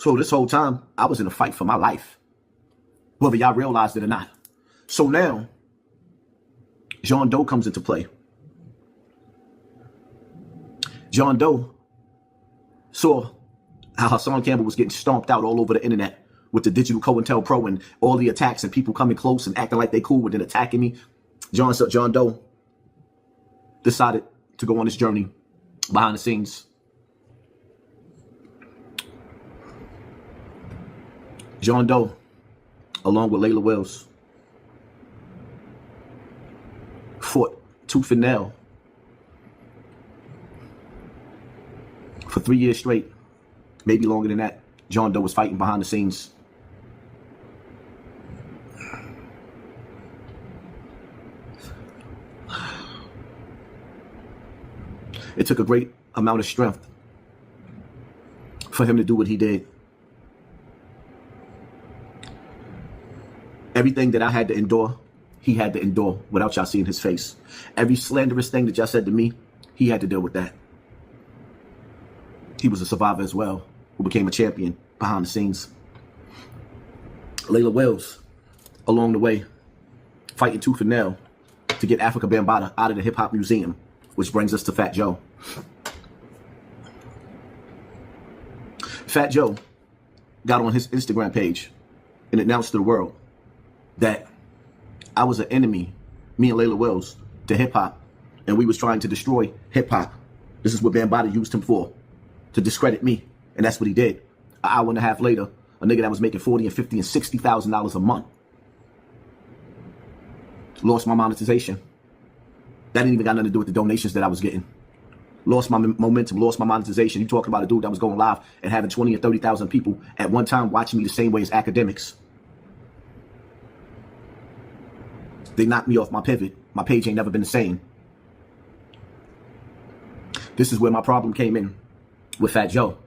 So this whole time, I was in a fight for my life, whether y'all realized it or not. So now, John Doe comes into play. John Doe saw how Hassan Campbell was getting stomped out all over the internet with the digital COINTELPRO and all the attacks and people coming close and acting like they cool and then attacking me. John Doe decided to go on this journey behind the scenes. John Doe, along with Layla Wells, fought tooth and nail for 3 years straight, maybe longer than that. John Doe was fighting behind the scenes. It took a great amount of strength for him to do what he did. Everything that I had to endure, he had to endure without y'all seeing his face. Every slanderous thing that y'all said to me, he had to deal with that. He was a survivor as well, who became a champion behind the scenes. Layla Wells, along the way, fighting tooth and nail to get Afrika Bambatta out of the hip-hop museum, which brings us to Fat Joe. Fat Joe got on his Instagram page and announced to the world that I was an enemy, me and Layla Wells, to hip-hop, and we was trying to destroy hip-hop. This is what Bambatta used him for, to discredit me, and that's what he did. An hour and a half later, a nigga that was making $40 and $50 and $60,000 a month lost my monetization. That didn't even got nothing to do with the donations that I was getting. Lost my momentum, lost my monetization. You talking about a dude that was going live and having 20 or 30,000 people at one time watching me the same way as academics. They knocked me off my pivot. My page ain't never been the same. This is where my problem came in with Fat Joe.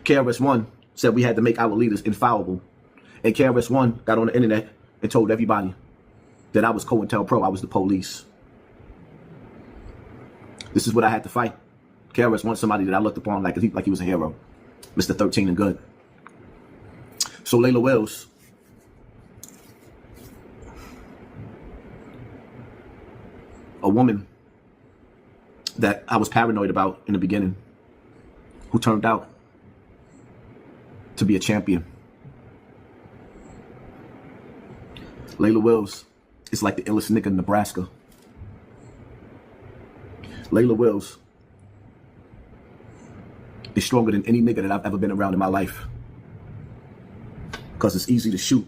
KRS-One said we had to make our leaders infallible. And KRS-One got on the internet and told everybody that I was COINTELPRO, I was the police. This is what I had to fight. KRS-One, somebody that I looked upon like he was a hero. Mr. 13 and good. So Layla Wells, a woman that I was paranoid about in the beginning, who turned out to be a champion. Layla Wells is like the illest nigga in Nebraska. Layla Wells is stronger than any nigga that I've ever been around in my life. Because it's easy to shoot.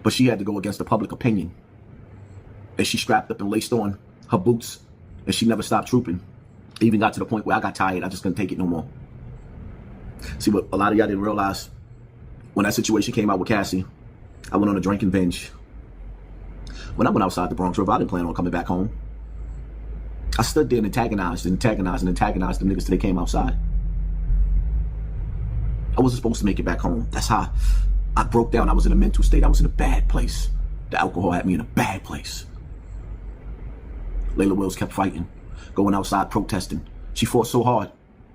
But she had to go against the public opinion. And she strapped up and laced on her boots. And she never stopped trooping. It even got to the point where I got tired. I just couldn't take it no more. See, what a lot of y'all didn't realize, when that situation came out with Cassie, I went on a drinking binge. When I went outside the Bronx River, I didn't plan on coming back home. I stood there and antagonized the niggas till they came outside. I wasn't supposed to make it back home. That's how I broke down. I was in a mental state. I was in a bad place. The alcohol had me in a bad place. Layla Wells kept fighting, going outside protesting. She fought so hard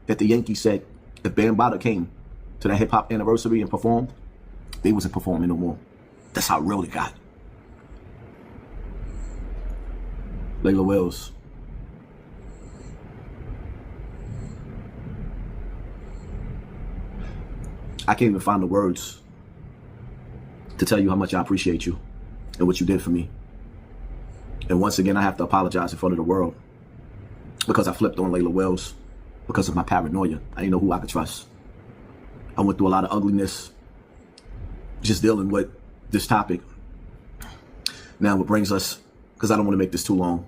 that the Yankees said if Bambatta came to that hip-hop anniversary and performed, they wasn't performing no more. That's how real it got. Layla Wells. I can't even find the words to tell you how much I appreciate you and what you did for me. And once again, I have to apologize in front of the world because I flipped on Layla Wells because of my paranoia. I didn't know who I could trust. I went through a lot of ugliness just dealing with this topic. Now, what brings us, because I don't want to make this too long,